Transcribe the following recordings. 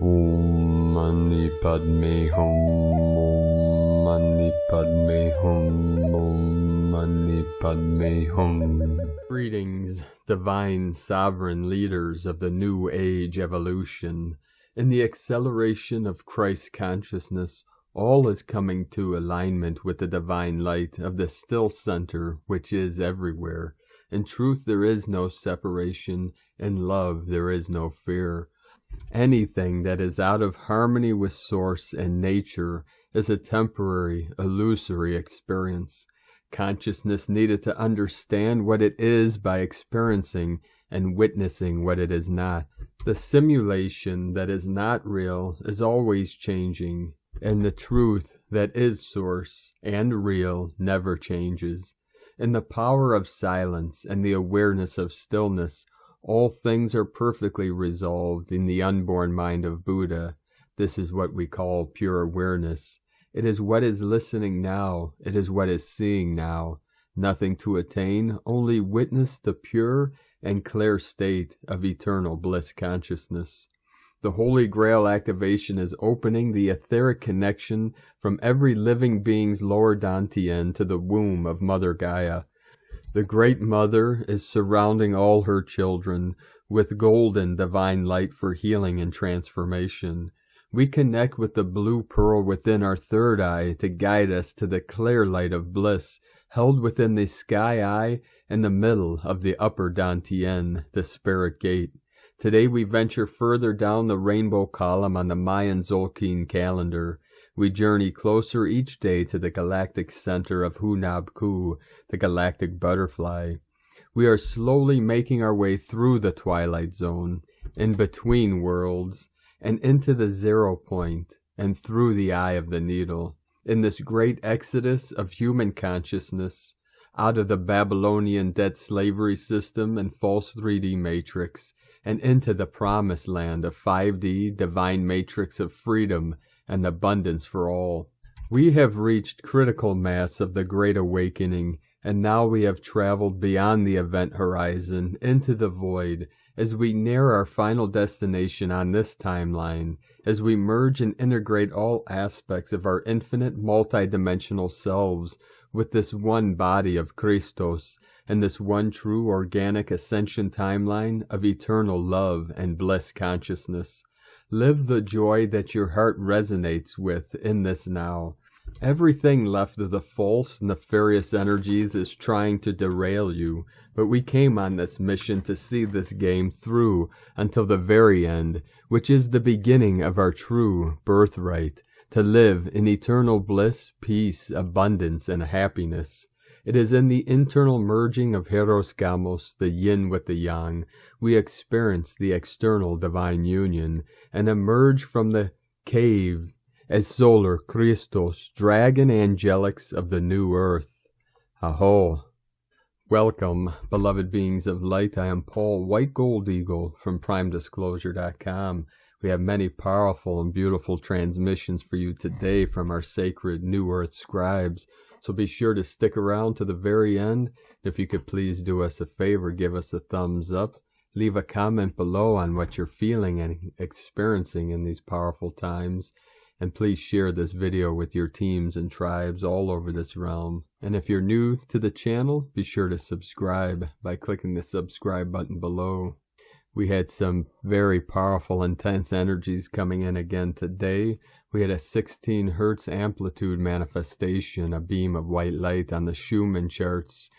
Om Mani Padme Hum, Om Mani Padme Hum, Om Mani Padme Hum. Greetings, divine sovereign leaders of the New Age evolution. In the acceleration of Christ consciousness, all is coming to alignment with the divine light of the still center, which is everywhere. In truth, there is no separation. In love, there is no fear. Anything that is out of harmony with Source and nature is a temporary, illusory experience. Consciousness needed to understand what it is by experiencing and witnessing what it is not. The simulation that is not real is always changing, and the truth that is Source and real never changes. In the power of silence and the awareness of stillness, all things are perfectly resolved in the unborn mind of Buddha. This is what we call pure awareness. It is what is listening now. It is what is seeing now. Nothing to attain, only witness the pure and clear state of eternal bliss consciousness. The Holy Grail activation is opening the etheric connection from every living being's lower dantian to the womb of Mother Gaia. The Great Mother is surrounding all her children with golden divine light for healing and transformation. We connect with the blue pearl within our third eye to guide us to the clear light of bliss, held within the sky eye in the middle of the upper dantian, the spirit gate. Today we venture further down the rainbow column on the Mayan Tzolk'in calendar. We journey closer each day to the galactic center of Hunab-Ku, the galactic butterfly. We are slowly making our way through the twilight zone, in between worlds, and into the 0 point, and through the eye of the needle, in this great exodus of human consciousness, out of the Babylonian debt slavery system and false 3D matrix, and into the promised land of 5D divine matrix of freedom and abundance for all. We have reached critical mass of the Great Awakening, and now we have traveled beyond the event horizon into the void as we near our final destination on this timeline, as we merge and integrate all aspects of our infinite multidimensional selves with this one body of Christos and this one true organic ascension timeline of eternal love and bliss consciousness. Live the joy that your heart resonates with in this now. Everything left of the false, nefarious energies is trying to derail you, but we came on this mission to see this game through until the very end, which is the beginning of our true birthright, to live in eternal bliss, peace, abundance, and happiness. It is in the internal merging of Heros Gamos, the yin with the yang, we experience the external divine union, and emerge from the cave as solar Christos, dragon angelics of the new earth. Aho! Welcome, beloved beings of light. I am Paul White Gold Eagle from PrimeDisclosure.com. We have many powerful and beautiful transmissions for you today from our sacred New Earth scribes. So be sure to stick around to the very end. If you could please do us a favor, give us a thumbs up. Leave a comment below on what you're feeling and experiencing in these powerful times. And please share this video with your teams and tribes all over this realm. And if you're new to the channel, be sure to subscribe by clicking the subscribe button below. We had some very powerful, intense energies coming in again today. We had a 16 hertz amplitude manifestation, a beam of white light on the Schumann charts.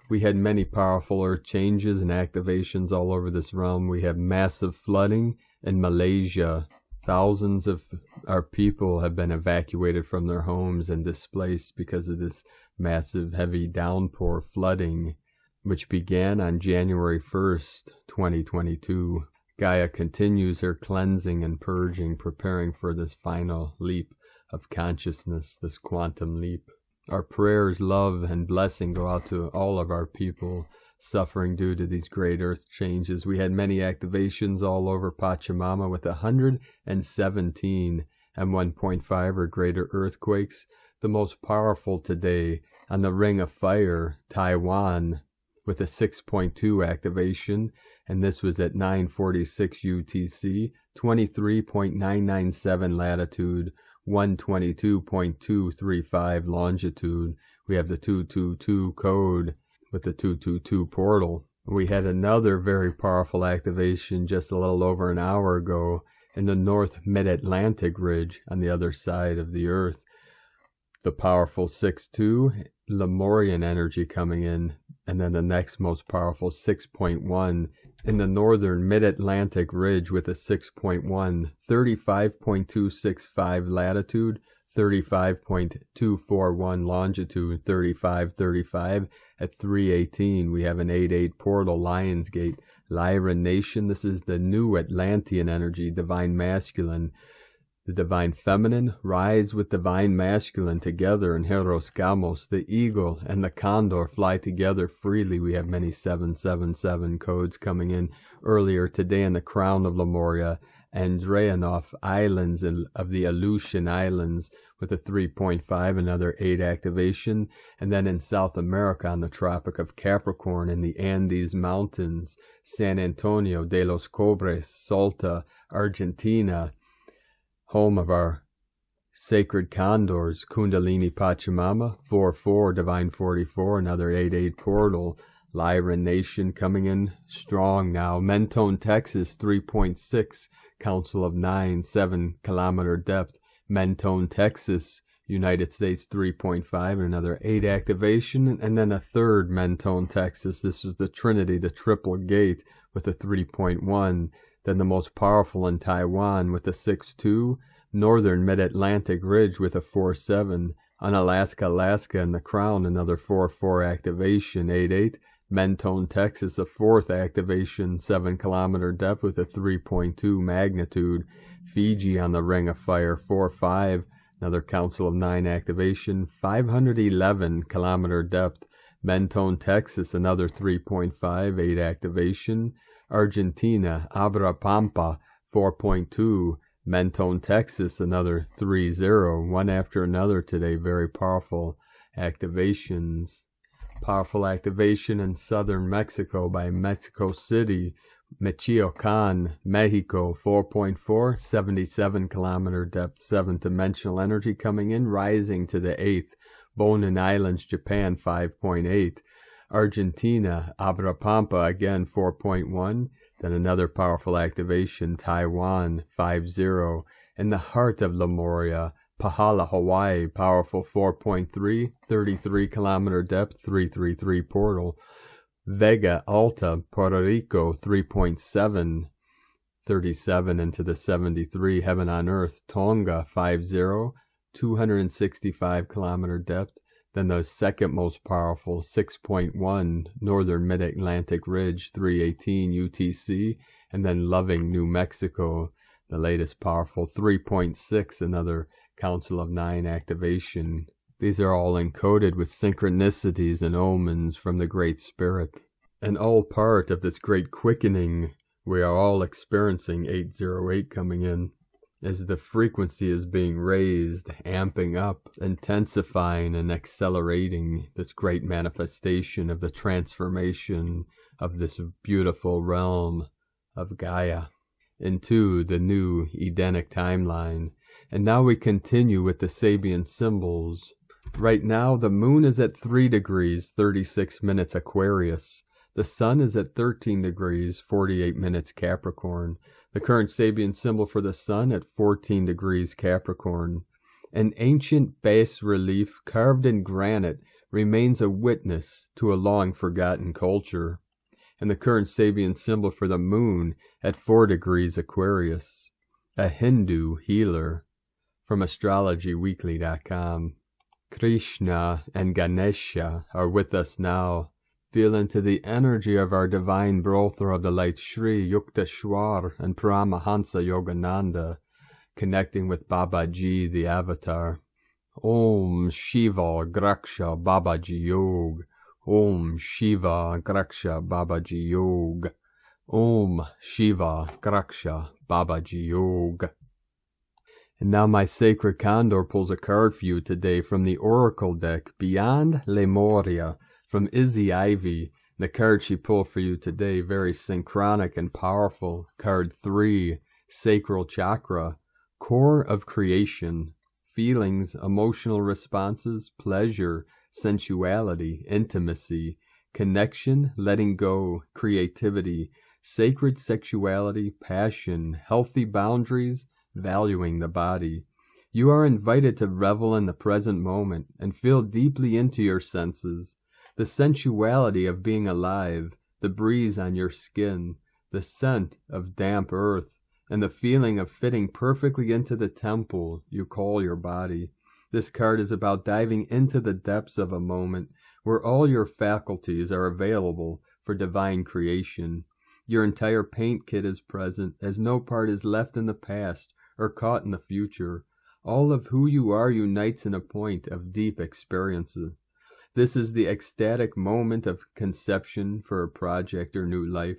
We had many powerful earth changes and activations all over this realm. We have massive flooding in Malaysia. Thousands of our people have been evacuated from their homes and displaced because of this massive, heavy downpour flooding, which began on January 1st, 2022. Gaia continues her cleansing and purging, preparing for this final leap of consciousness, this quantum leap. Our prayers, love, and blessing go out to all of our people suffering due to these great earth changes. We had many activations all over Pachamama with 117 and 1.5 or greater earthquakes. The most powerful today on the Ring of Fire, Taiwan, with a 6.2 activation, and this was at 9:46 UTC, 23.997 latitude, 122.235 longitude. We have the 222 code with the 222 portal. We had another very powerful activation just a little over an hour ago in the North Mid-Atlantic Ridge on the other side of the Earth. The powerful 6.2 Lemurian energy coming in, and then the next most powerful 6.1 in the Northern Mid-Atlantic Ridge with a 6.1, 35.265 latitude, 35.241 longitude, 3535 at 318. We have an 8-8 portal, Lionsgate, Lyra Nation. This is the new Atlantean energy, divine masculine. The divine feminine rise with divine masculine together in Heros Gamos. The eagle and the condor fly together freely. We have many 777 codes coming in earlier today in the crown of Lemuria. Andreanoff Islands of the Aleutian Islands with a 3.5, another 8 activation. And then in South America on the Tropic of Capricorn in the Andes Mountains, San Antonio de los Cobres, Salta, Argentina, home of our sacred condors, Kundalini Pachamama, 4-4, Divine 44, another 8-8 portal, Lyra Nation coming in strong now. Mentone, Texas, 3.6, Council of 9, 7-kilometer depth. Mentone, Texas, United States, 3.5, and another 8 activation. And then a third Mentone, Texas. This is the Trinity, the triple gate with a 3.1. Then the most powerful in Taiwan with a 6.2. Northern Mid-Atlantic Ridge with a 4.7. Unalaska, Alaska, and the Crown, another 4.4 activation, 8.8. Mentone, Texas, a 4th activation, 7-kilometer depth with a 3.2 magnitude. Fiji on the Ring of Fire, 4.5, another Council of 9 activation, 511-kilometer depth. Mentone, Texas, another 3.5, 8 activation. Argentina, Abrapampa, 4.2. Mentone, Texas, another 3.0, one after another today. Very powerful activations. Powerful activation in southern Mexico by Mexico City, Michoacan, Mexico, 4.4, 77-kilometer depth, 7th-dimensional energy coming in, rising to the 8th. Bonin Islands, Japan, 5.8. Argentina, Abrapampa, again, 4.1. Then another powerful activation, Taiwan, 5.0. In the heart of Lemuria, Pahala, Hawaii, powerful 4.3, 33-kilometer depth, 333 portal. Vega Alta, Puerto Rico, 3.7, 37 into the 73, heaven on earth. Tonga, 5.0, 265-kilometer depth. Then the second most powerful, 6.1, Northern Mid-Atlantic Ridge, 318 UTC. And then Loving, New Mexico, the latest powerful, 3.6, another Council of 9 activation. These are all encoded with synchronicities and omens from the Great Spirit. And all part of this great quickening we are all experiencing, 808 coming in, as the frequency is being raised, amping up, intensifying and accelerating this great manifestation of the transformation of this beautiful realm of Gaia into the new Edenic timeline. And now we continue with the Sabian symbols. Right now, the moon is at 3 degrees, 36 minutes Aquarius. The sun is at 13 degrees, 48 minutes Capricorn. The current Sabian symbol for the sun at 14 degrees Capricorn. An ancient bas-relief carved in granite remains a witness to a long-forgotten culture. And the current Sabian symbol for the moon at 4 degrees Aquarius. A Hindu healer. From astrologyweekly.com. Krishna and Ganesha are with us now. Feel into the energy of our divine brother of the light, Sri Yukteswar and Paramahansa Yogananda, connecting with Babaji, the avatar. Om Shiva Graksha Babaji Yog. Om Shiva Graksha Babaji Yog. Om Shiva Graksha Babaji Yog. And now my sacred condor pulls a card for you today from the Oracle deck, Beyond Lemuria, from Izzy Ivy. The card she pulled for you today, very synchronic and powerful. Card 3, Sacral Chakra, core of creation, feelings, emotional responses, pleasure, sensuality, intimacy, connection, letting go, creativity, sacred sexuality, passion, healthy boundaries, valuing the body. You are invited to revel in the present moment and feel deeply into your senses. The sensuality of being alive, the breeze on your skin, the scent of damp earth, and the feeling of fitting perfectly into the temple you call your body. This card is about diving into the depths of a moment where all your faculties are available for divine creation. Your entire paint kit is present, as no part is left in the past or caught in the future. All of who you are unites in a point of deep experiences. This is the ecstatic moment of conception for a project or new life.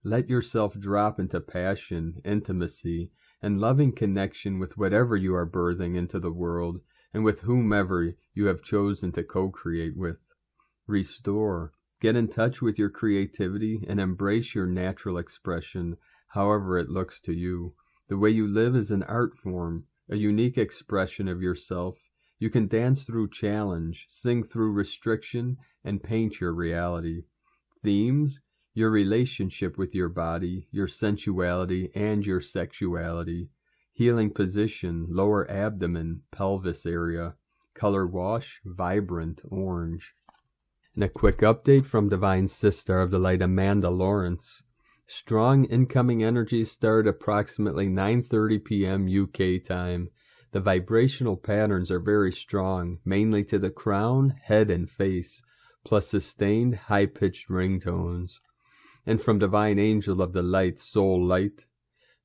Let yourself drop into passion, intimacy, and loving connection with whatever you are birthing into the world and with whomever you have chosen to co-create with. Restore. Get in touch with your creativity and embrace your natural expression, however it looks to you. The way you live is an art form, a unique expression of yourself. You can dance through challenge, sing through restriction, and paint your reality. Themes: your relationship with your body, your sensuality, and your sexuality. Healing position: lower abdomen, pelvis area. Color wash: vibrant orange. And a quick update from Divine Sister of the Light, Amanda Lawrence. Strong incoming energy started approximately 9:30 p.m. UK time. The vibrational patterns are very strong, mainly to the crown, head, and face, plus sustained, high-pitched ringtones. And from Divine Angel of the Light, Soul Light,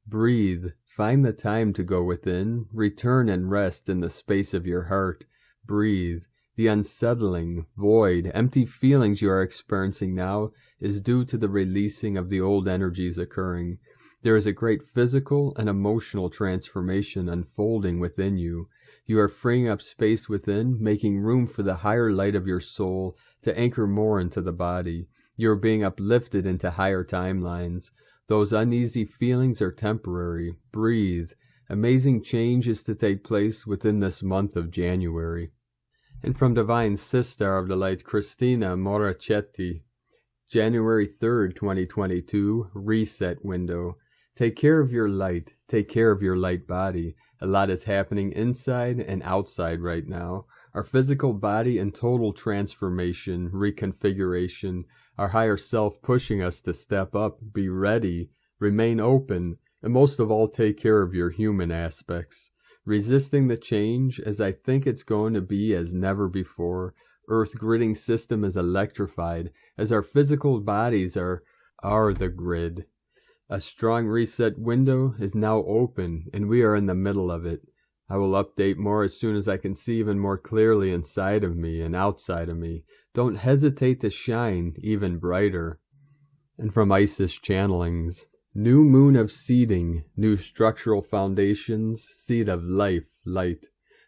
breathe, find the time to go within, return and rest in the space of your heart. Breathe. The unsettling, void, empty feelings you are experiencing now is due to the releasing of the old energies occurring. There is a great physical and emotional transformation unfolding within you. You are freeing up space within, making room for the higher light of your soul to anchor more into the body. You are being uplifted into higher timelines. Those uneasy feelings are temporary. Breathe. Amazing change is to take place within this month of January. And from Divine Sister of the Light, Christina Morachetti, January 3rd, 2022, reset window. Take care of your light. Take care of your light body. A lot is happening inside and outside right now. Our physical body in total transformation, reconfiguration, our higher self pushing us to step up, be ready, remain open, and most of all, take care of your human aspects. Resisting the change, as I think it's going to be as never before. Earth gridding system is electrified, as our physical bodies are the grid. A strong reset window is now open, and we are in the middle of it. I will update more as soon as I can see even more clearly inside of me and outside of me. Don't hesitate to shine even brighter. And from Isis Channelings, new moon of seeding, new structural foundations, seed of life, light.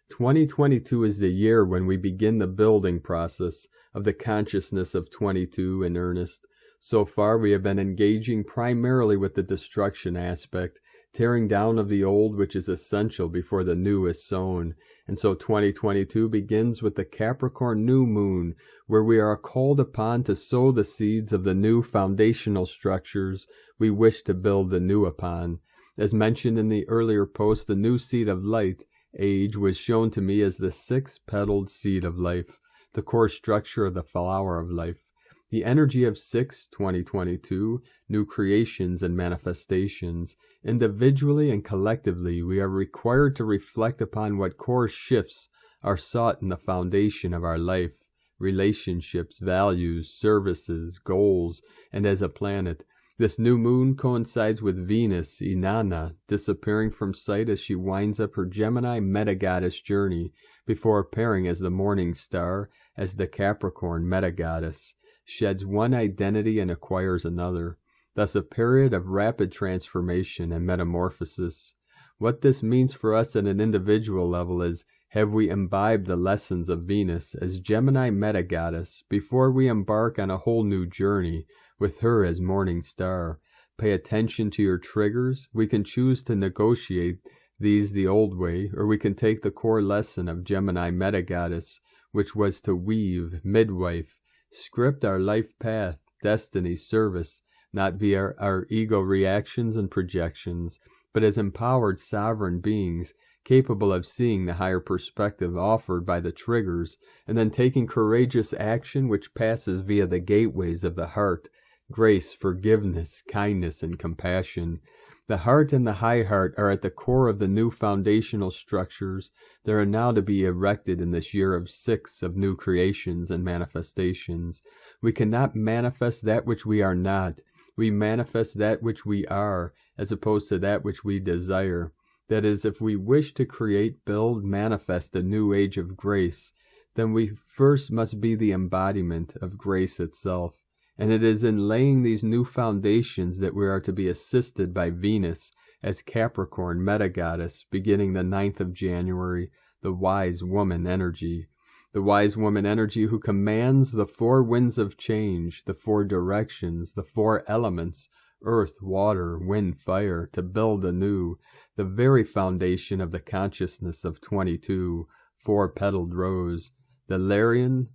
2022 is the year when we begin the building process of the consciousness of 22 in earnest. So far we have been engaging primarily with the destruction aspect, tearing down of the old which is essential before the new is sown. And so 2022 begins with the Capricorn new moon, where we are called upon to sow the seeds of the new foundational structures we wish to build the new upon. As mentioned in the earlier post, the new seed of light, age, was shown to me as the 6-petaled seed of life, the core structure of the flower of life. The energy of 2022, new creations and manifestations. Individually and collectively, we are required to reflect upon what core shifts are sought in the foundation of our life, relationships, values, services, goals, and as a planet. This new moon coincides with Venus, Inanna, disappearing from sight as she winds up her Gemini meta-goddess journey before appearing as the morning star as the Capricorn meta-goddess. Sheds one identity and acquires another, thus a period of rapid transformation and metamorphosis. What this means for us at an individual level is Have we imbibed the lessons of Venus as Gemini meta-goddess before we embark on a whole new journey with her as morning star? Pay attention to your triggers. We can choose to negotiate these the old way, or we can take the core lesson of Gemini meta-goddess, which was to weave, midwife, script our life path, destiny, service, not via our ego reactions and projections, but as empowered sovereign beings capable of seeing the higher perspective offered by the triggers, and then taking courageous action which passes via the gateways of the heart, grace, forgiveness, kindness, and compassion. The heart and the high heart are at the core of the new foundational structures that are now to be erected in this year of 6 of new creations and manifestations. We cannot manifest that which we are not. We manifest that which we are, as opposed to that which we desire. That is, if we wish to create, build, manifest a new age of grace, then we first must be the embodiment of grace itself. And it is in laying these new foundations that we are to be assisted by Venus as Capricorn meta-goddess, beginning the 9th of January, the wise woman energy. The wise woman energy who commands the 4 winds of change, the 4 directions, the 4 elements, earth, water, wind, fire, to build anew, the very foundation of the consciousness of 22, 4-petaled rose, the Larian,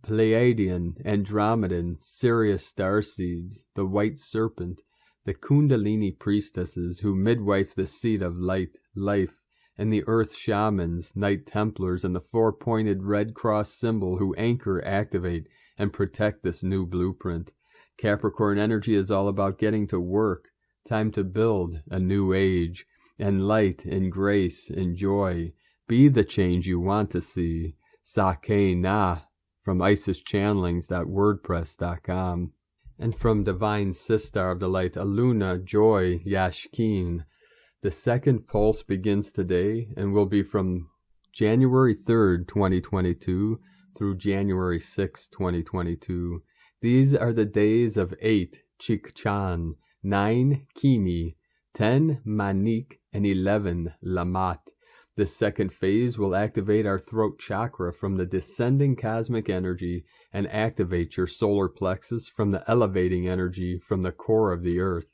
Pleiadian, Andromedan, Sirius Starseeds, the white serpent, the Kundalini priestesses who midwife the seed of light, life, and the earth shamans, night templars, and the 4-pointed red cross symbol who anchor, activate, and protect this new blueprint. Capricorn energy is all about getting to work, time to build a new age, and light, and grace, and joy. Be the change you want to see. Sake na, from isischannelings.wordpress.com. And from Divine Sistar of the Light, Aluna Joy Yashkin. The second pulse begins today and will be from January 3rd, 2022 through January 6th, 2022. These are the days of 8 Chikchan, 9 Kimi, 10 Manik, and 11 Lamat. This second phase will activate our throat chakra from the descending cosmic energy and activate your solar plexus from the elevating energy from the core of the earth.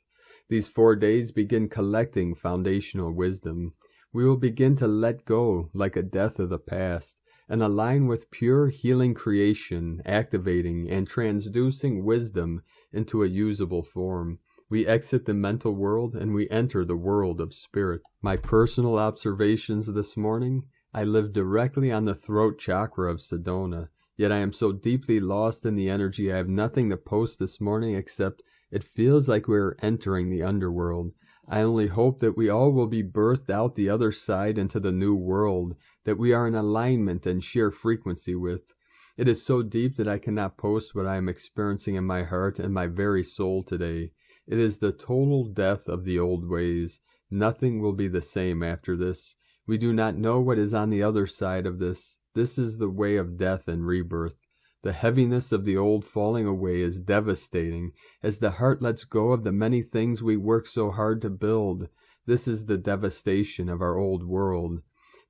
These 4 days begin collecting foundational wisdom. We will begin to let go like a death of the past and align with pure healing creation, activating and transducing wisdom into a usable form. We exit the mental world and we enter the world of spirit. My personal observations this morning: I live directly on the throat chakra of Sedona, yet I am so deeply lost in the energy I have nothing to post this morning except it feels like we are entering the underworld. I only hope that we all will be birthed out the other side into the new world, that we are in alignment and sheer frequency with. It is so deep that I cannot post what I am experiencing in my heart and my very soul today. It is the total death of the old ways. Nothing will be the same after this. We do not know what is on the other side of this. This is the way of death and rebirth. The heaviness of the old falling away is devastating as the heart lets go of the many things we work so hard to build. This is the devastation of our old world.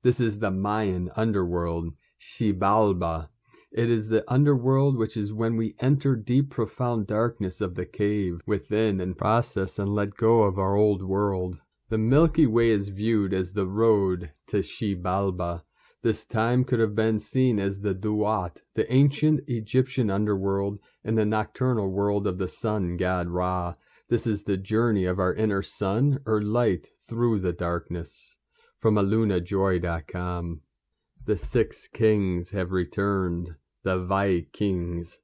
This is the Mayan underworld, Xibalba. It is the underworld which is when we enter deep profound darkness of the cave within and process and let go of our old world. The Milky Way is viewed as the road to Xibalba. This time could have been seen as the Duat, the ancient Egyptian underworld and the nocturnal world of the sun god Ra. This is the journey of our inner sun or light through the darkness. From alunajoy.com. The 6 kings have returned, the Vikings.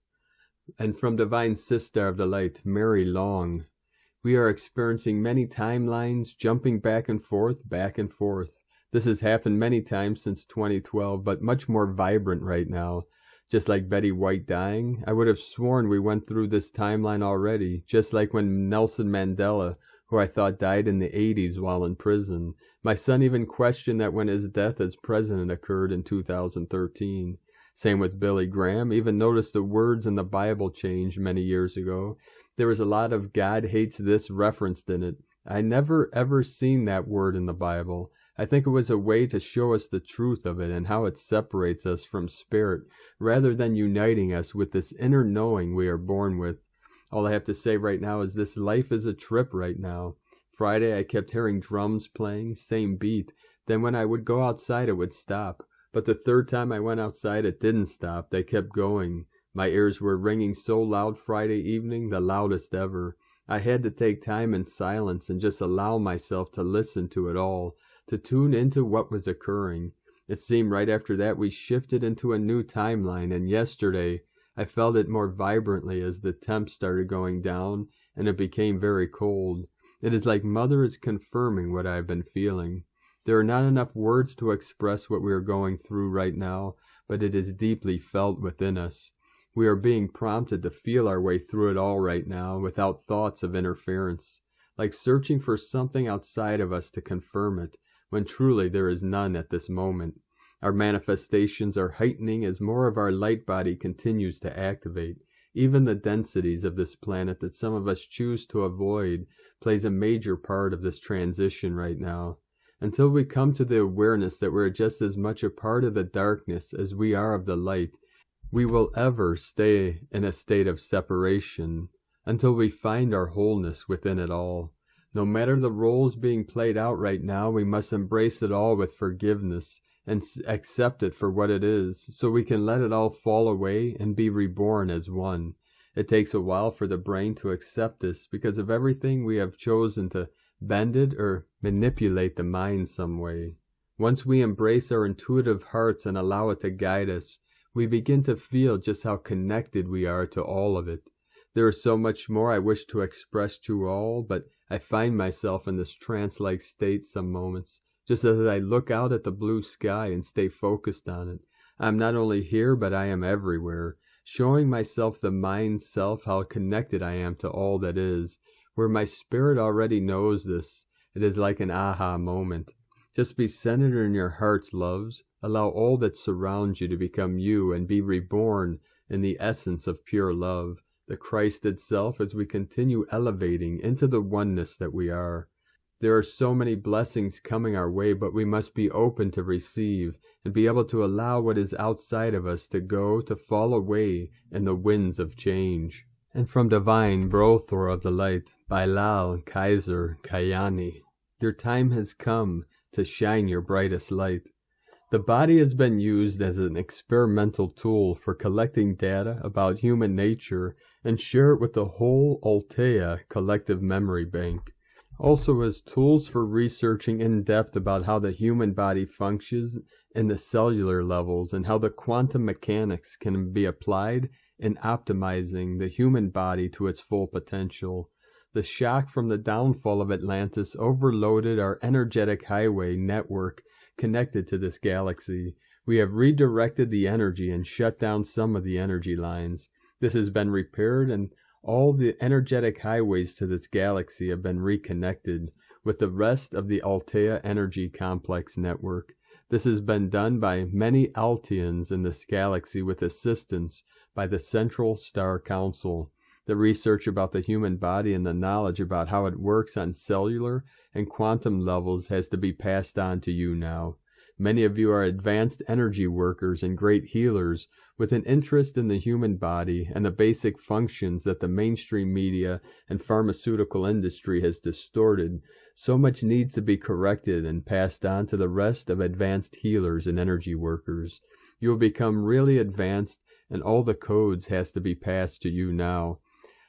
And from Divine Sister of the Light, Mary Long. We are experiencing many timelines, jumping back and forth, back and forth. This has happened many times since 2012, but much more vibrant right now. Just like Betty White dying, I would have sworn we went through this timeline already, just like when Nelson Mandela, who I thought died in the 80s while in prison. My son even questioned that when his death as president occurred in 2013. Same with Billy Graham, even noticed the words in the Bible changed many years ago. There was a lot of God hates this referenced in it. I never ever seen that word in the Bible. I think it was a way to show us the truth of it and how it separates us from spirit, rather than uniting us with this inner knowing we are born with. All I have to say right now is this life is a trip right now. Friday I kept hearing drums playing, same beat. Then when I would go outside it would stop. But the third time I went outside it didn't stop, they kept going. My ears were ringing so loud Friday evening, the loudest ever. I had to take time in silence and just allow myself to listen to it all, to tune into what was occurring. It seemed right after that we shifted into a new timeline, and yesterday I felt it more vibrantly as the temps started going down and it became very cold. It is like Mother is confirming what I have been feeling. There are not enough words to express what we are going through right now, but it is deeply felt within us. We are being prompted to feel our way through it all right now without thoughts of interference, like searching for something outside of us to confirm it, when truly there is none at this moment. Our manifestations are heightening as more of our light body continues to activate. Even the densities of this planet that some of us choose to avoid plays a major part of this transition right now. Until we come to the awareness that we're just as much a part of the darkness as we are of the light, we will ever stay in a state of separation until we find our wholeness within it all. No matter the roles being played out right now, we must embrace it all with forgiveness and accept it for what it is, so we can let it all fall away and be reborn as one. It takes a while for the brain to accept this because of everything we have chosen to bend it or manipulate the mind some way. Once we embrace our intuitive hearts and allow it to guide us, we begin to feel just how connected we are to all of it. There is so much more I wish to express to all, but I find myself in this trance-like state some moments, just as I look out at the blue sky and stay focused on it. I am not only here, but I am everywhere, showing myself the mind self how connected I am to all that is. Where my spirit already knows this, it is like an aha moment. Just be centered in your heart's loves. Allow all that surrounds you to become you and be reborn in the essence of pure love, the Christ itself, as we continue elevating into the oneness that we are. There are so many blessings coming our way, but we must be open to receive and be able to allow what is outside of us to fall away in the winds of change. And from Divine Brothor of the Light, Bailal Kaiser Kayani, your time has come to shine your brightest light. The body has been used as an experimental tool for collecting data about human nature and share it with the whole Altea collective memory bank. Also as tools for researching in depth about how the human body functions in the cellular levels and how the quantum mechanics can be applied in optimizing the human body to its full potential. The shock from the downfall of Atlantis overloaded our energetic highway network connected to this galaxy. We have redirected the energy and shut down some of the energy lines. This has been repaired, and all the energetic highways to this galaxy have been reconnected with the rest of the Altea Energy Complex network. This has been done by many Alteans in this galaxy with assistance by the Central Star Council. The research about the human body and the knowledge about how it works on cellular and quantum levels has to be passed on to you now. Many of you are advanced energy workers and great healers with an interest in the human body and the basic functions that the mainstream media and pharmaceutical industry has distorted. So much needs to be corrected and passed on to the rest of advanced healers and energy workers. You will become really advanced, and all the codes has to be passed to you now,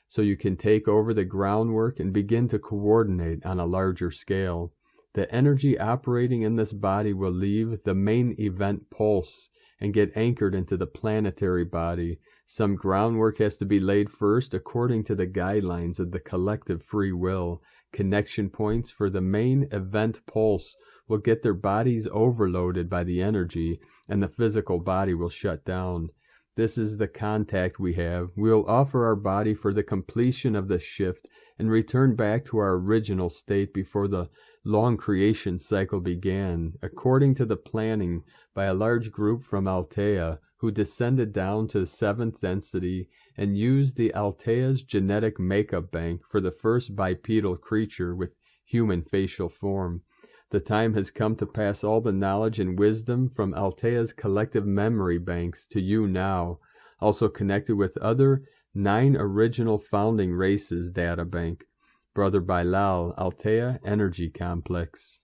so you can take over the groundwork and begin to coordinate on a larger scale. The energy operating in this body will leave the main event pulse and get anchored into the planetary body. Some groundwork has to be laid first according to the guidelines of the collective free will. Connection points for the main event pulse will get their bodies overloaded by the energy, and the physical body will shut down. This is the contact we have. We will offer our body for the completion of the shift and return back to our original state before the long creation cycle began, according to the planning by a large group from Altea who descended down to the 7th density and used the Altea's genetic makeup bank for the first bipedal creature with human facial form. The time has come to pass all the knowledge and wisdom from Altea's collective memory banks to you now, also connected with other 9 original founding races data bank. Brother Bilal, Altea Energy Complex.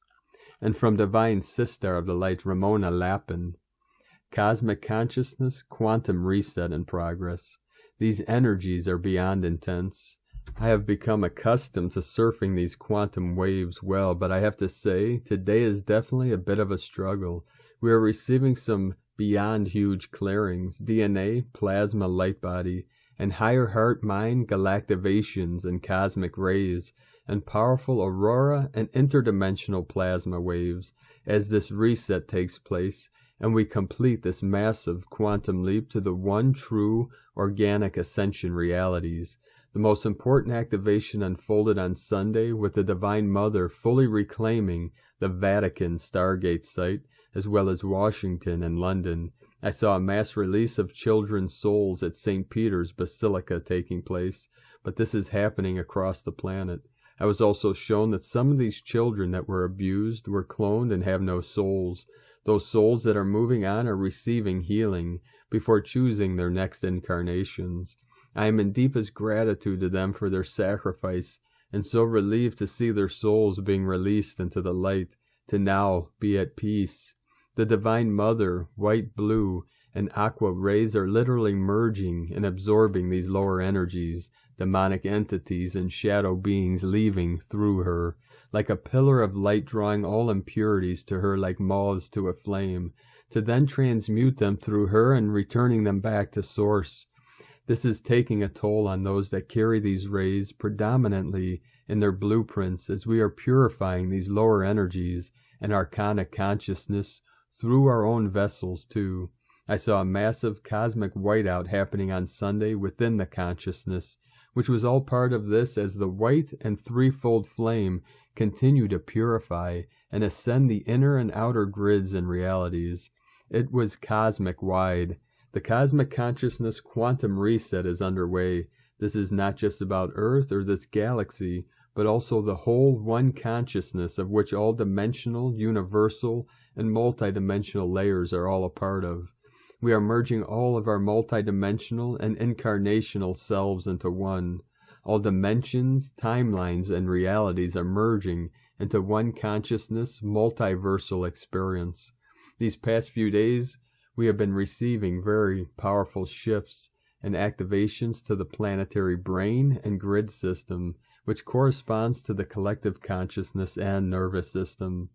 And from Divine Sister of the Light, Ramona Lappin. Cosmic Consciousness, Quantum Reset in progress. These energies are beyond intense. I have become accustomed to surfing these quantum waves well, but I have to say, today is definitely a bit of a struggle. We are receiving some beyond huge clearings, DNA, plasma light body, and higher heart-mind galactivations and cosmic rays, and powerful aurora and interdimensional plasma waves as this reset takes place, and we complete this massive quantum leap to the one true organic ascension realities. The most important activation unfolded on Sunday with the Divine Mother fully reclaiming the Vatican Stargate site, as well as Washington and London. I saw a mass release of children's souls at St. Peter's Basilica taking place, but this is happening across the planet. I was also shown that some of these children that were abused were cloned and have no souls. Those souls that are moving on are receiving healing before choosing their next incarnations. I am in deepest gratitude to them for their sacrifice, and so relieved to see their souls being released into the light, to now be at peace. The Divine Mother, white, blue, and aqua rays are literally merging and absorbing these lower energies, demonic entities and shadow beings leaving through her, like a pillar of light drawing all impurities to her like moths to a flame, to then transmute them through her and returning them back to source. This is taking a toll on those that carry these rays predominantly in their blueprints, as we are purifying these lower energies and arcanic consciousness through our own vessels too. I saw a massive cosmic whiteout happening on Sunday within the consciousness, which was all part of this as the white and threefold flame continue to purify and ascend the inner and outer grids and realities. It was cosmic wide. The cosmic consciousness quantum reset is underway. This is not just about Earth or this galaxy, but also the whole one consciousness of which all dimensional, universal, and multidimensional layers are all a part of. We are merging all of our multidimensional and incarnational selves into one. All dimensions, timelines, and realities are merging into one consciousness, multiversal experience. These past few days, we have been receiving very powerful shifts and activations to the planetary brain and grid system, which corresponds to the collective consciousness and nervous system.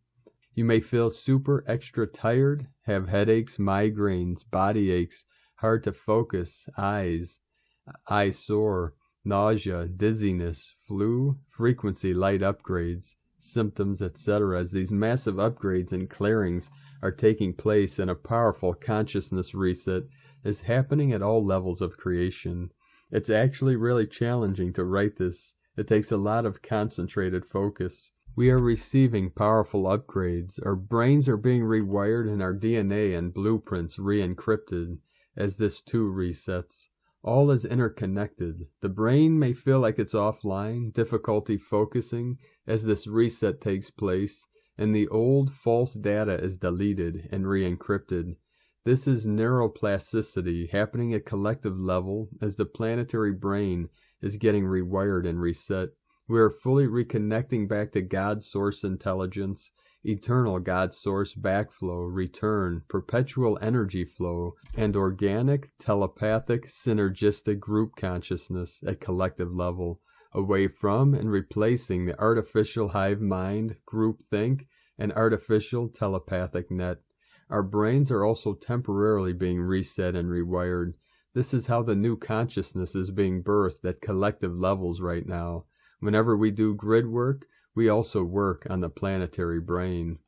You may feel super extra tired, have headaches, migraines, body aches, hard to focus, eye sore, nausea, dizziness, flu, frequency light upgrades, symptoms, etc. as these massive upgrades and clearings are taking place and a powerful consciousness reset is happening at all levels of creation. It's actually really challenging to write this. It takes a lot of concentrated focus. We are receiving powerful upgrades. Our brains are being rewired and our DNA and blueprints re-encrypted as this too resets. All is interconnected. The brain may feel like it's offline, difficulty focusing as this reset takes place, and the old false data is deleted and re-encrypted. This is neuroplasticity happening at collective level as the planetary brain is getting rewired and reset. We are fully reconnecting back to God Source intelligence, eternal God Source backflow, return, perpetual energy flow, and organic, telepathic, synergistic group consciousness at collective level, away from and replacing the artificial hive mind, group think, and artificial telepathic net. Our brains are also temporarily being reset and rewired. This is how the new consciousness is being birthed at collective levels right now. Whenever we do grid work, we also work on the planetary brain.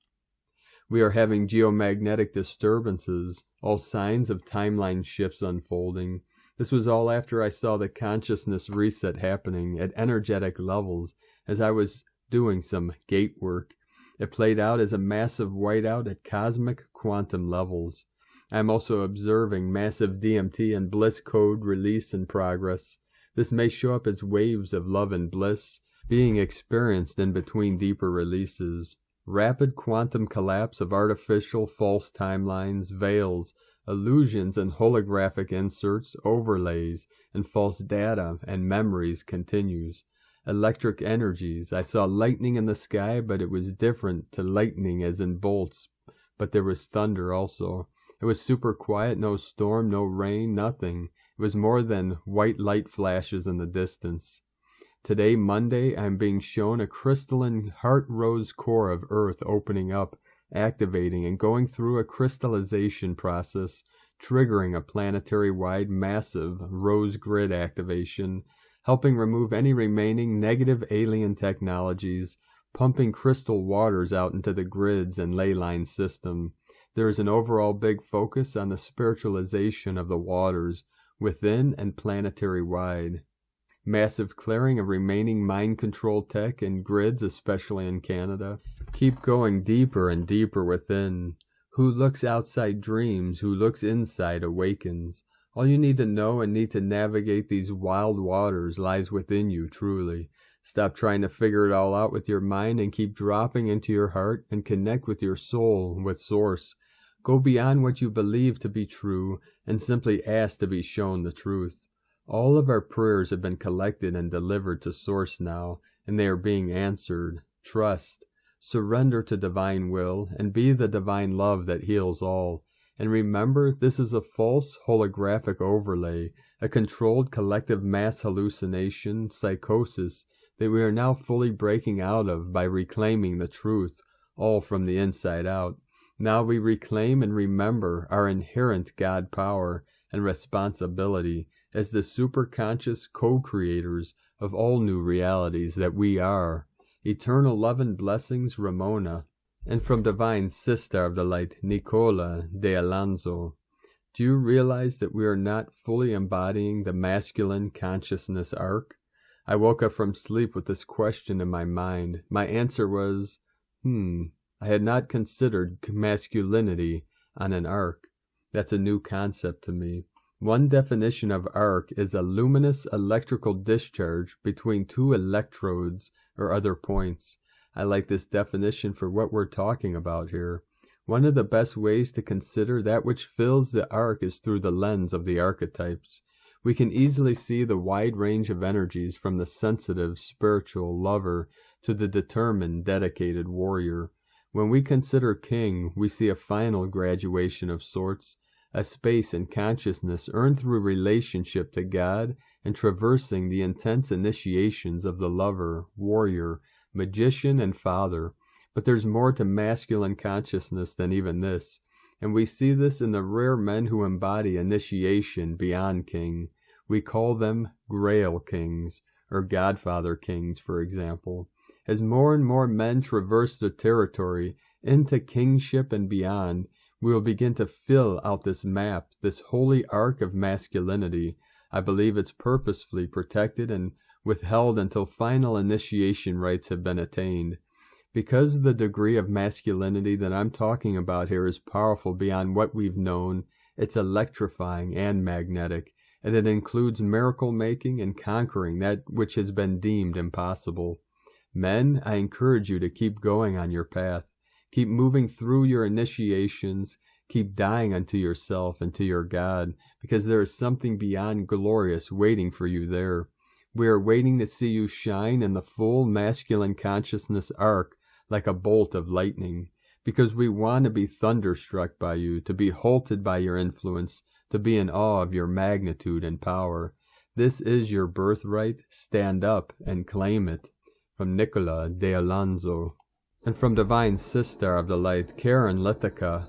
We are having geomagnetic disturbances, all signs of timeline shifts unfolding. This was all after I saw the consciousness reset happening at energetic levels as I was doing some gate work. It played out as a massive whiteout at cosmic quantum levels. I am also observing massive DMT and Bliss code release in progress. This may show up as waves of love and bliss being experienced in between deeper releases. rapid quantum collapse of artificial false timelines, veils, illusions and holographic inserts, overlays, and false data and memories continues. Electric energies. I saw lightning in the sky, but it was different to lightning as in bolts, but there was thunder also. It was super quiet, no storm, no rain, nothing. It was more than white light flashes in the distance. Today, Monday, I am being shown a crystalline heart rose core of Earth opening up, activating and going through a crystallization process, triggering a planetary-wide massive rose grid activation, helping remove any remaining negative alien technologies, pumping crystal waters out into the grids and ley line system. There is an overall big focus on the spiritualization of the waters, within and planetary-wide. Massive clearing of remaining mind-control tech and grids, especially in Canada. Keep going deeper and deeper within. Who looks outside dreams, who looks inside awakens. All you need to know and need to navigate these wild waters lies within you truly. Stop trying to figure it all out with your mind and keep dropping into your heart and connect with your soul, with Source. Go beyond what you believe to be true and simply ask to be shown the truth. All of our prayers have been collected and delivered to Source now, and they are being answered. Trust. Surrender to divine will, and be the divine love that heals all. And remember, this is a false holographic overlay, a controlled collective mass hallucination, psychosis, that we are now fully breaking out of by reclaiming the truth, all from the inside out. Now we reclaim and remember our inherent God power and responsibility as the superconscious co-creators of all new realities that we are. Eternal love and blessings, Ramona. And from Divine Sister of the Light, Nicola de Alonso. Do you realize that we are not fully embodying the masculine consciousness arc? I woke up from sleep with this question in my mind. My answer was, I had not considered masculinity on an arc. That's a new concept to me. One definition of arc is a luminous electrical discharge between two electrodes or other points. I like this definition for what we're talking about here. One of the best ways to consider that which fills the arc is through the lens of the archetypes. We can easily see the wide range of energies from the sensitive, spiritual lover to the determined, dedicated warrior. When we consider king, we see a final graduation of sorts, a space in consciousness earned through relationship to God and traversing the intense initiations of the lover, warrior, magician, and father. But there's more to masculine consciousness than even this, and we see this in the rare men who embody initiation beyond king. We call them Grail kings, or Godfather kings, for example. As more and more men traverse the territory into kingship and beyond, we will begin to fill out this map, this holy arc of masculinity. I believe it's purposefully protected and withheld until final initiation rites have been attained. Because the degree of masculinity that I'm talking about here is powerful beyond what we've known, it's electrifying and magnetic, and it includes miracle making and conquering that which has been deemed impossible. Men, I encourage you to keep going on your path. Keep moving through your initiations. Keep dying unto yourself and to your God, because there is something beyond glorious waiting for you there. We are waiting to see you shine in the full masculine consciousness arc like a bolt of lightning, because we want to be thunderstruck by you, to be halted by your influence, to be in awe of your magnitude and power. This is your birthright. Stand up and claim it. From Nicola de Alonso. And from Divine Sister of the Light, Karen Litica.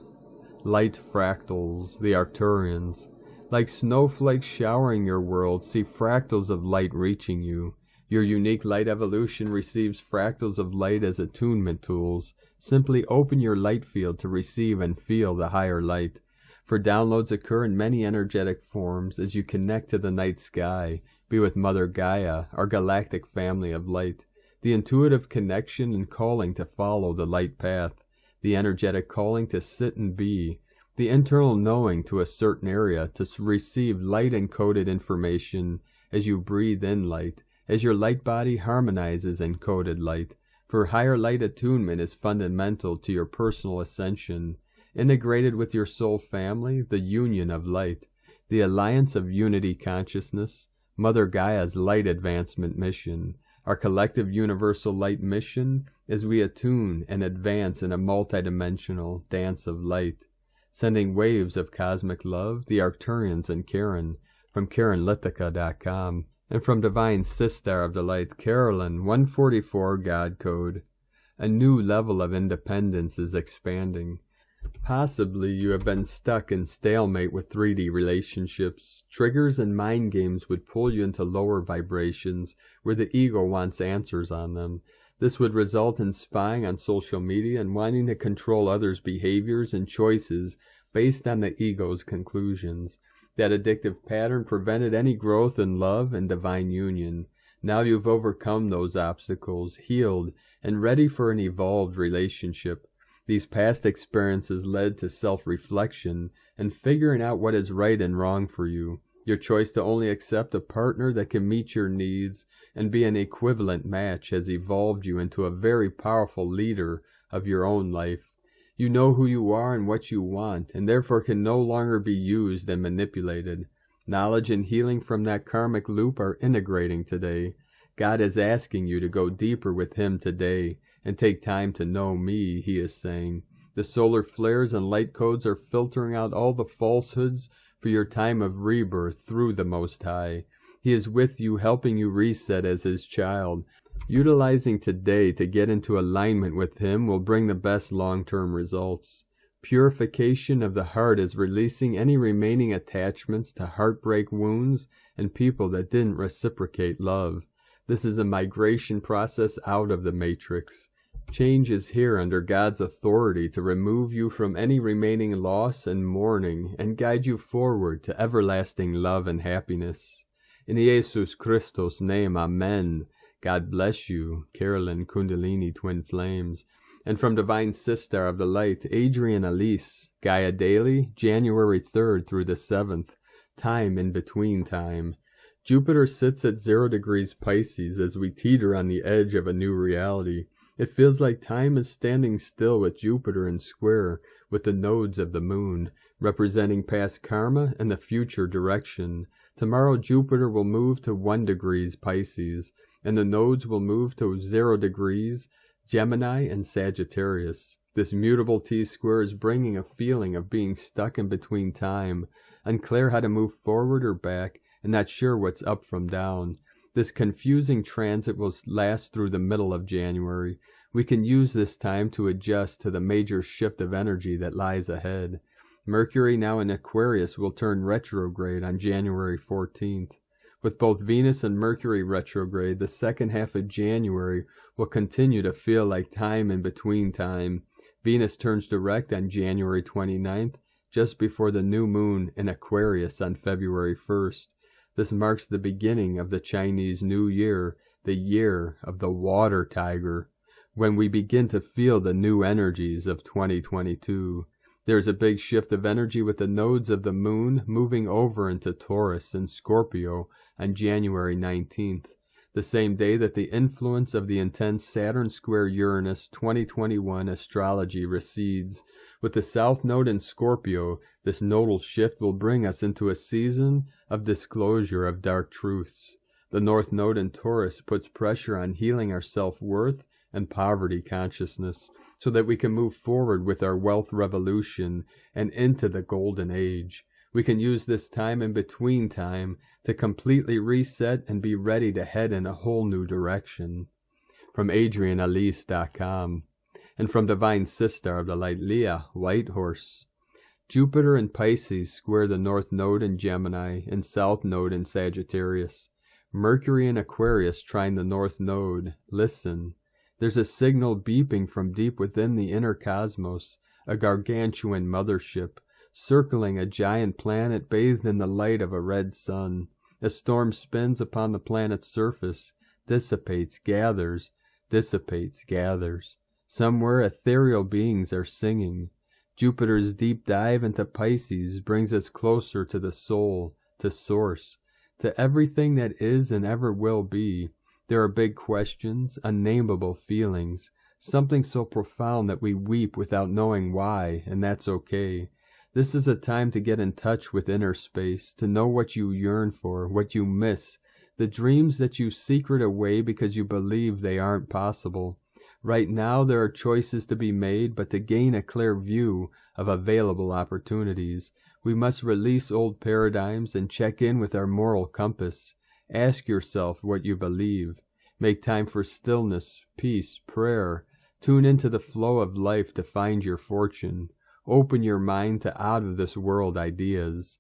Light fractals, the Arcturians. Like snowflakes showering your world, see fractals of light reaching you. Your unique light evolution receives fractals of light as attunement tools. Simply open your light field to receive and feel the higher light. For downloads occur in many energetic forms as you connect to the night sky, be with Mother Gaia, our galactic family of light. The intuitive connection and calling to follow the light path. The energetic calling to sit and be. The internal knowing to a certain area to receive light-encoded information as you breathe in light, as your light body harmonizes encoded light. for higher light attunement is fundamental to your personal ascension. Integrated with your soul family, the union of light, the alliance of unity consciousness, Mother Gaia's light advancement mission, our collective universal light mission as we attune and advance in a multidimensional dance of light, sending waves of cosmic love, the Arcturians and Karen, from KarenLithica.com, and from Divine Sistar of the Light, Carolyn, 144 God Code. A new level of independence is expanding. Possibly you have been stuck in stalemate with 3D relationships. Triggers and mind games would pull you into lower vibrations where the ego wants answers on them. This would result in spying on social media and wanting to control others' behaviors and choices based on the ego's conclusions. That addictive pattern prevented any growth in love and divine union. Now you've overcome those obstacles, healed, and ready for an evolved relationship. These past experiences led to self-reflection and figuring out what is right and wrong for you. Your choice to only accept a partner that can meet your needs and be an equivalent match has evolved you into a very powerful leader of your own life. You know who you are and what you want, and therefore can no longer be used and manipulated. Knowledge and healing from that karmic loop are integrating today. God is asking you to go deeper with Him today and take time to know me, He is saying. The solar flares and light codes are filtering out all the falsehoods for your time of rebirth through the Most High. He is with you, helping you reset as His child. Utilizing today to get into alignment with Him will bring the best long-term results. Purification of the heart is releasing any remaining attachments to heartbreak wounds and people that didn't reciprocate love. This is a migration process out of the matrix. Change is here under God's authority to remove you from any remaining loss and mourning and guide you forward to everlasting love and happiness. In Jesus Christos' name, Amen. God bless you, Carolyn Kundalini Twin Flames. And from Divine Sistar of the Light, Adrian Elise, Gaia Daily, January 3rd through the 7th, time in between time. Jupiter sits at 0 degrees Pisces as we teeter on the edge of a new reality. It feels like time is standing still with Jupiter in square with the nodes of the moon, representing past karma and the future direction. Tomorrow Jupiter will move to 1 degrees Pisces, and the nodes will move to 0 degrees Gemini and Sagittarius. This mutable T-square is bringing a feeling of being stuck in between time, unclear how to move forward or back, and not sure what's up from down. This confusing transit will last through the middle of January. We can use this time to adjust to the major shift of energy that lies ahead. Mercury, now in Aquarius, will turn retrograde on January 14th. With both Venus and Mercury retrograde, the second half of January will continue to feel like time in between time. Venus turns direct on January 29th, just before the new moon in Aquarius on February 1st. This marks the beginning of the Chinese New Year, the year of the water tiger, when we begin to feel the new energies of 2022. There's a big shift of energy with the nodes of the moon moving over into Taurus and Scorpio on January 19th, the same day that the influence of the intense Saturn square Uranus 2021 astrology recedes. With the South Node in Scorpio, this nodal shift will bring us into a season of disclosure of dark truths. The North Node in Taurus puts pressure on healing our self-worth and poverty consciousness, so that we can move forward with our wealth revolution and into the golden age. We can use this time in between time to completely reset and be ready to head in a whole new direction. From AdrianElise.com. And from Divine Sistar of the Light, Leah Whitehorse. Jupiter in Pisces square the North Node in Gemini and South Node in Sagittarius. Mercury in Aquarius trine the North Node. Listen. There's a signal beeping from deep within the inner cosmos, a gargantuan mothership, circling a giant planet bathed in the light of a red sun. A storm spins upon the planet's surface, dissipates, gathers, dissipates, gathers. Somewhere ethereal beings are singing. Jupiter's deep dive into Pisces brings us closer to the soul, to source, to everything that is and ever will be. There are big questions, unnameable feelings, something so profound that we weep without knowing why, and that's okay. This is a time to get in touch with inner space, to know what you yearn for, what you miss, the dreams that you secret away because you believe they aren't possible. Right now there are choices to be made, but to gain a clear view of available opportunities, we must release old paradigms and check in with our moral compass. Ask yourself what you believe. Make time for stillness, peace, prayer. Tune into the flow of life to find your fortune. Open your mind to out-of-this-world ideas.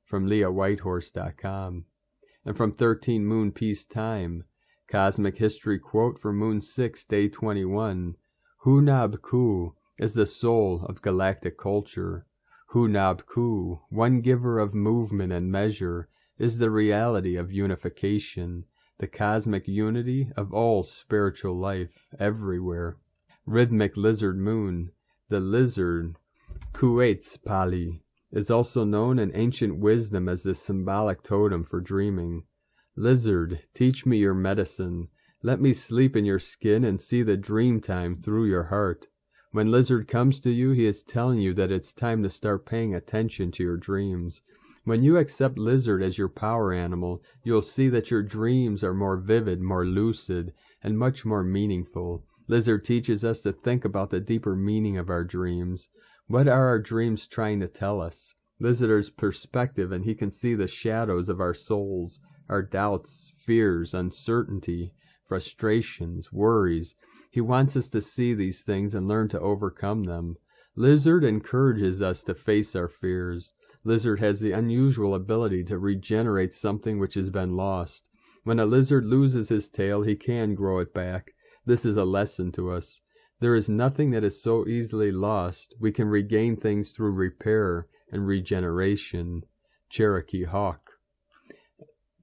From LeahWhitehorse.com. And from 13 Moon Peace Time, Cosmic History Quote for Moon 6, Day 21. Hunab Ku is the soul of galactic culture. Hunab Ku, one giver of movement and measure, is the reality of unification, the cosmic unity of all spiritual life, everywhere. Rhythmic Lizard Moon, the lizard, Kuwait's Pali, is also known in ancient wisdom as the symbolic totem for dreaming. Lizard, teach me your medicine. Let me sleep in your skin and see the dream time through your heart. When Lizard comes to you, he is telling you that it's time to start paying attention to your dreams. When you accept Lizard as your power animal, you'll see that your dreams are more vivid, more lucid, and much more meaningful. Lizard teaches us to think about the deeper meaning of our dreams. What are our dreams trying to tell us? Lizard's perspective, and he can see the shadows of our souls, our doubts, fears, uncertainty, frustrations, worries. He wants us to see these things and learn to overcome them. Lizard encourages us to face our fears. Lizard has the unusual ability to regenerate something which has been lost. When a lizard loses his tail, he can grow it back. This is a lesson to us. There is nothing that is so easily lost. We can regain things through repair and regeneration. Cherokee Hawk.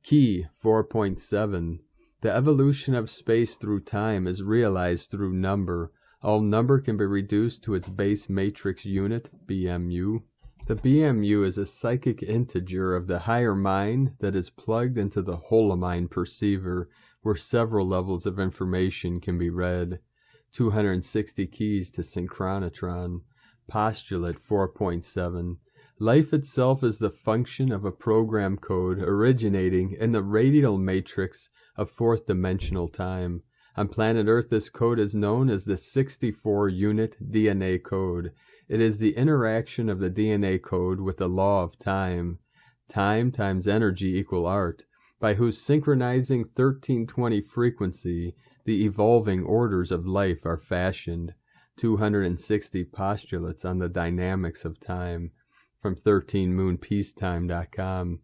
Key 4.7. The evolution of space through time is realized through number. All number can be reduced to its base matrix unit, BMU. The BMU is a psychic integer of the higher mind that is plugged into the holomind perceiver, where several levels of information can be read. 260 keys to synchronotron. Postulate 4.7. Life itself is the function of a program code originating in the radial matrix of fourth-dimensional time. On planet Earth, this code is known as the 64-unit DNA code. It is the interaction of the DNA code with the law of time. Time times energy equal art, by whose synchronizing 1320 frequency the evolving orders of life are fashioned. 260 postulates on the dynamics of time. From 13moonpeacetime.com.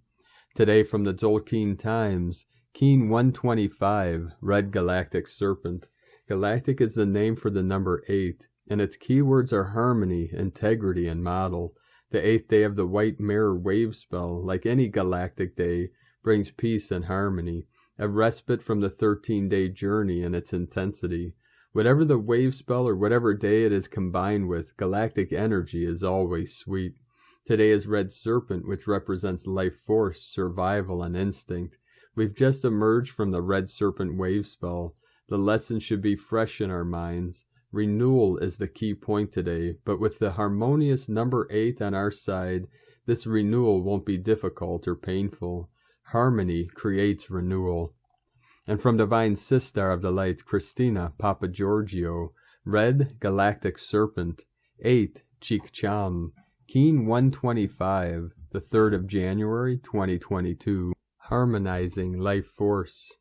Today from the Tzolk'in Times, Keen 125, Red Galactic Serpent. Galactic is the name for the number 8, and its keywords are harmony, integrity, and model. The 8th day of the White Mirror wave spell, like any galactic day, brings peace and harmony, a respite from the 13-day journey and its intensity. Whatever the wave spell or whatever day it is combined with, galactic energy is always sweet. Today is Red Serpent, which represents life force, survival, and instinct. We've just emerged from the Red Serpent wave spell. The lesson should be fresh in our minds. Renewal is the key point today, but with the harmonious number 8 on our side, this renewal won't be difficult or painful. Harmony creates renewal. And from Divine Sistar of the Light, Christina Papagiorgio, Red Galactic Serpent, 8 Chikcham, Keen 125, the 3rd of January, 2022. Harmonizing Life Force.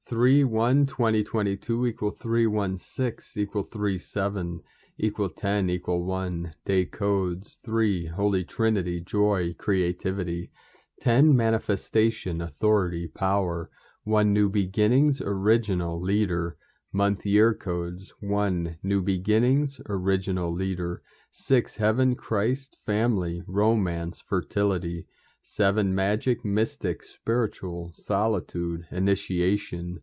3-1-2022 equal 316 equal 37 equal 10 equal 1. Day codes 3. Holy Trinity, joy, creativity. 10. Manifestation, authority, power. 1. New beginnings, original, leader. Month year codes 1. New beginnings, original, leader. 6. Heaven, Christ, family, romance, fertility. 7. Magic, mystic, spiritual, solitude, initiation.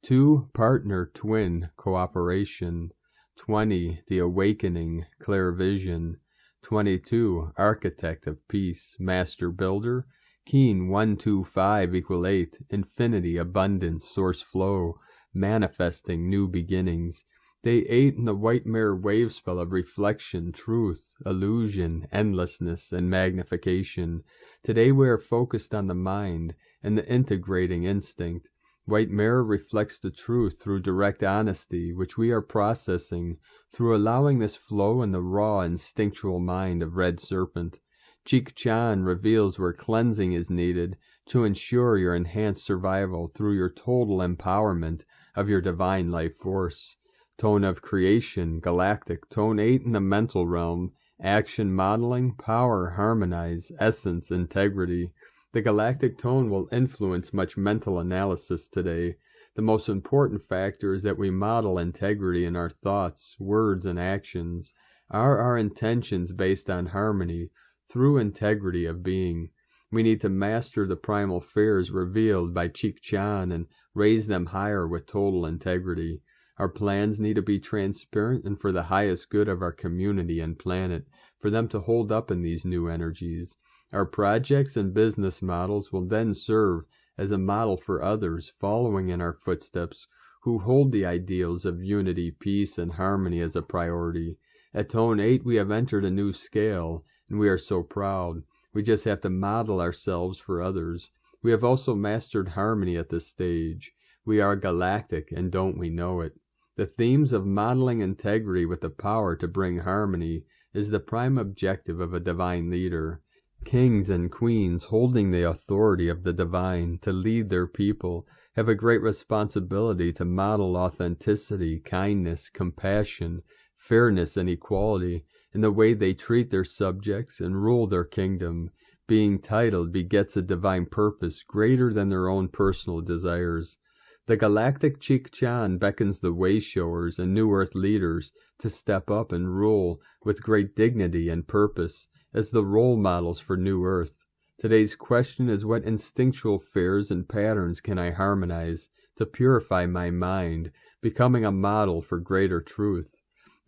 2. Partner, twin, cooperation. 20. The awakening, clear vision. 22. Architect of peace, master builder. Keen 125 equal 8. Infinity, abundance, source flow. manifesting new beginnings. Day 8 in the white mirror wave spell of reflection, truth, illusion, endlessness, and magnification. Today we are focused on the mind and the integrating instinct. White mirror reflects the truth through direct honesty, which we are processing through allowing this flow in the raw instinctual mind of red serpent. Cheek Chan reveals where cleansing is needed to ensure your enhanced survival through your total empowerment of your divine life force. Tone of creation, galactic, tone 8 in the mental realm, action modeling, power, harmonize, essence, integrity. The galactic tone will influence much mental analysis today. The most important factor is that we model integrity in our thoughts, words, and actions. Are our intentions based on harmony through integrity of being? We need to master the primal fears revealed by Cheek Chan and raise them higher with total integrity. Our plans need to be transparent and for the highest good of our community and planet, for them to hold up in these new energies. Our projects and business models will then serve as a model for others following in our footsteps who hold the ideals of unity, peace, and harmony as a priority. At Tone 8, we have entered a new scale, and we are so proud. We just have to model ourselves for others. We have also mastered harmony at this stage. We are galactic, and don't we know it? The themes of modeling integrity with the power to bring harmony is the prime objective of a divine leader. Kings and queens holding the authority of the divine to lead their people have a great responsibility to model authenticity, kindness, compassion, fairness, and equality in the way they treat their subjects and rule their kingdom. Being titled begets a divine purpose greater than their own personal desires. The galactic Cheek Chan beckons the way-showers and New Earth leaders to step up and rule with great dignity and purpose as the role models for New Earth. Today's question is, what instinctual fears and patterns can I harmonize to purify my mind, becoming a model for greater truth?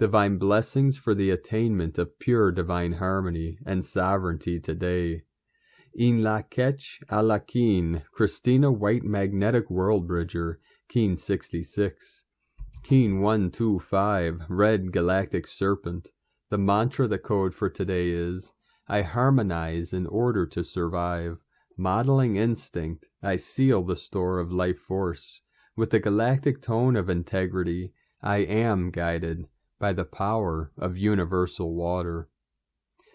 Divine blessings for the attainment of pure divine harmony and sovereignty today. In la Ketch a la Keen, Christina White Magnetic World Bridger, Keen 66. Keen 125, Red Galactic Serpent. The mantra, the code for today is, I harmonize in order to survive. Modeling instinct, I seal the store of life force. With the galactic tone of integrity, I am guided by the power of universal water.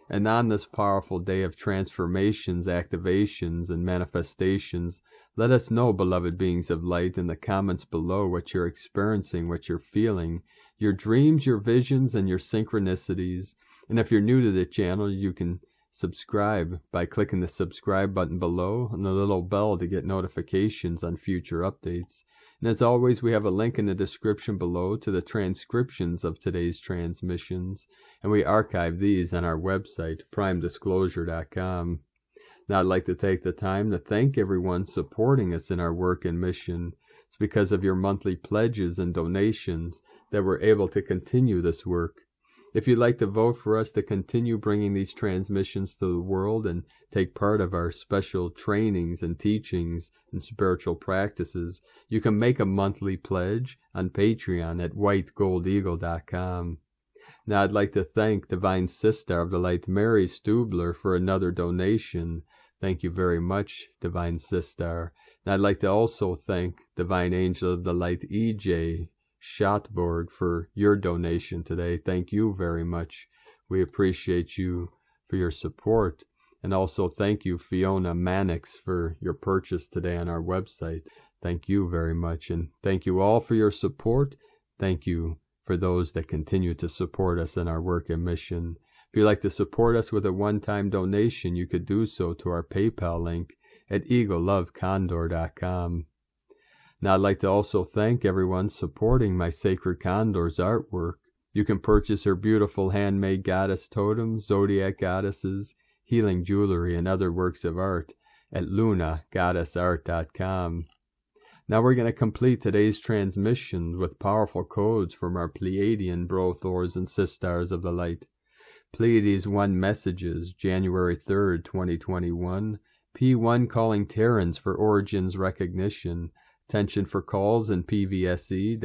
And on this powerful day of transformations, activations, and manifestations, let us know, beloved beings of light, in the comments below what you're experiencing, what you're feeling, your dreams, your visions, and your synchronicities. And if you're new to the channel, you can subscribe by clicking the subscribe button below and the little bell to get notifications on future updates. And as always, we have a link in the description below to the transcriptions of today's transmissions, and we archive these on our website, primedisclosure.com. Now I'd like to take the time to thank everyone supporting us in our work and mission. It's because of your monthly pledges and donations that we're able to continue this work. If you'd like to vote for us to continue bringing these transmissions to the world and take part of our special trainings and teachings and spiritual practices, you can make a monthly pledge on Patreon at whitegoldeagle.com. Now I'd like to thank Divine Sister of the Light, Mary Stubler, for another donation. Thank you very much, Divine Sister. And I'd like to also thank Divine Angel of the Light, E.J. Schottborg, for your donation today. Thank you very much. We appreciate you for your support. And also thank you, Fiona Mannix, for your purchase today on our website. Thank you very much. And thank you all for your support. Thank you for those that continue to support us in our work and mission. If you'd like to support us with a one-time donation, you could do so to our PayPal link at eaglelovecondor.com. Now I'd like to also thank everyone supporting my Sacred Condor's artwork. You can purchase her beautiful handmade goddess totems, zodiac goddesses, healing jewelry, and other works of art at lunagoddessart.com. Now we're going to complete today's transmission with powerful codes from our Pleiadian Brothors and Sisters of the Light. Pleiades 1 messages, January 3rd, 2021. P1 calling Terrans for origins recognition. Attention for calls in PVSE-SDE.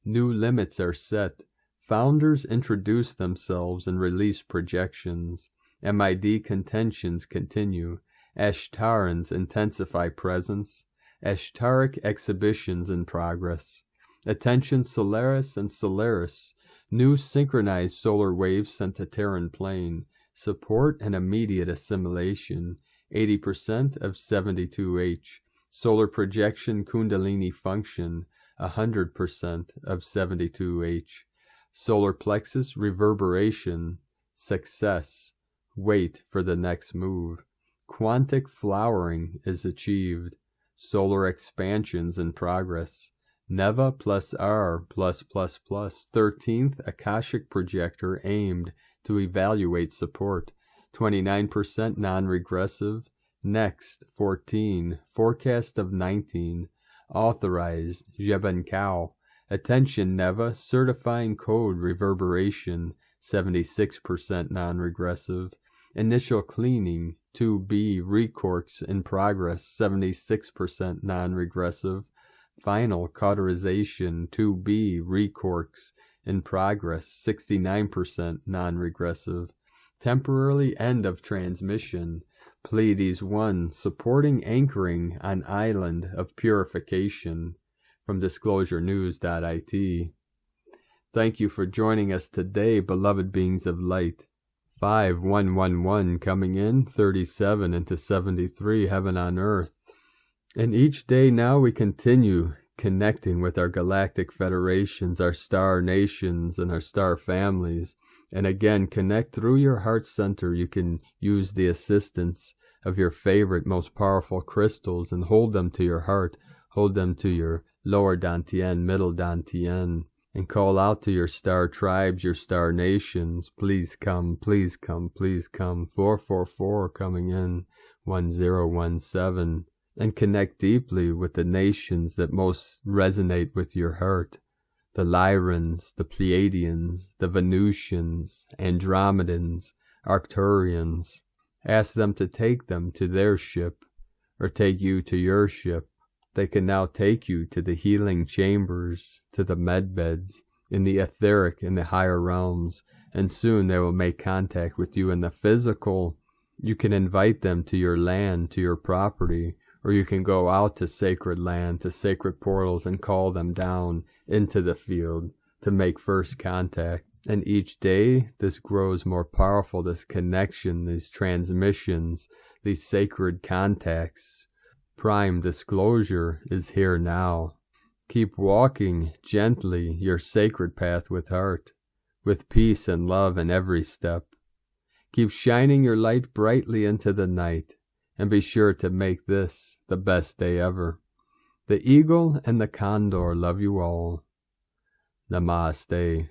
New limits are set. Founders introduce themselves and release projections. MID contentions continue. Ashtarans intensify presence. Ashtaric exhibitions in progress. Attention Solaris and Solaris. New synchronized solar waves sent to Terran plane. Support and immediate assimilation. 80% of 72H. Solar projection Kundalini function. 100% of 72H. Solar plexus reverberation. Success. Wait for the next move. Quantic flowering is achieved. Solar expansions in progress. Neva plus R plus plus plus. 13th Akashic projector aimed to evaluate support. 29% non-regressive. Next, 14. Forecast of 19. Authorized. Jeben Cow. Attention Neva. Certifying code reverberation. 76% non-regressive. Initial cleaning. 2B. Recorks in progress. 76% non-regressive. Final cauterization. 2B. Recorks in progress. 69% non-regressive. Temporarily end of transmission. Pleiades 1. Supporting anchoring on island of purification. From disclosurenews.it. Thank you for joining us today, beloved beings of light. 5111 coming in, 37 into 73, heaven on earth. And each day now we continue connecting with our galactic federations, our star nations, and our star families. And again, connect through your heart center. You can use the assistance of your favorite, most powerful crystals and hold them to your heart. Hold them to your lower dantian, middle dantian, and call out to your star tribes, your star nations. Please come, please come, please come. 444 coming in, 1017. And connect deeply with the nations that most resonate with your heart. The Lyrans, the Pleiadians, the Venusians, Andromedans, Arcturians. Ask them to take them to their ship, or take you to your ship. They can now take you to the healing chambers, to the med beds, in the etheric, in the higher realms, and soon they will make contact with you in the physical. You can invite them to your land, to your property, or you can go out to sacred land, to sacred portals, and call them down into the field to make first contact. And each day, this grows more powerful, this connection, these transmissions, these sacred contacts. Prime disclosure is here now. Keep walking gently your sacred path with heart, with peace and love in every step. Keep shining your light brightly into the night, and be sure to make this the best day ever. The eagle and the condor love you all. Namaste.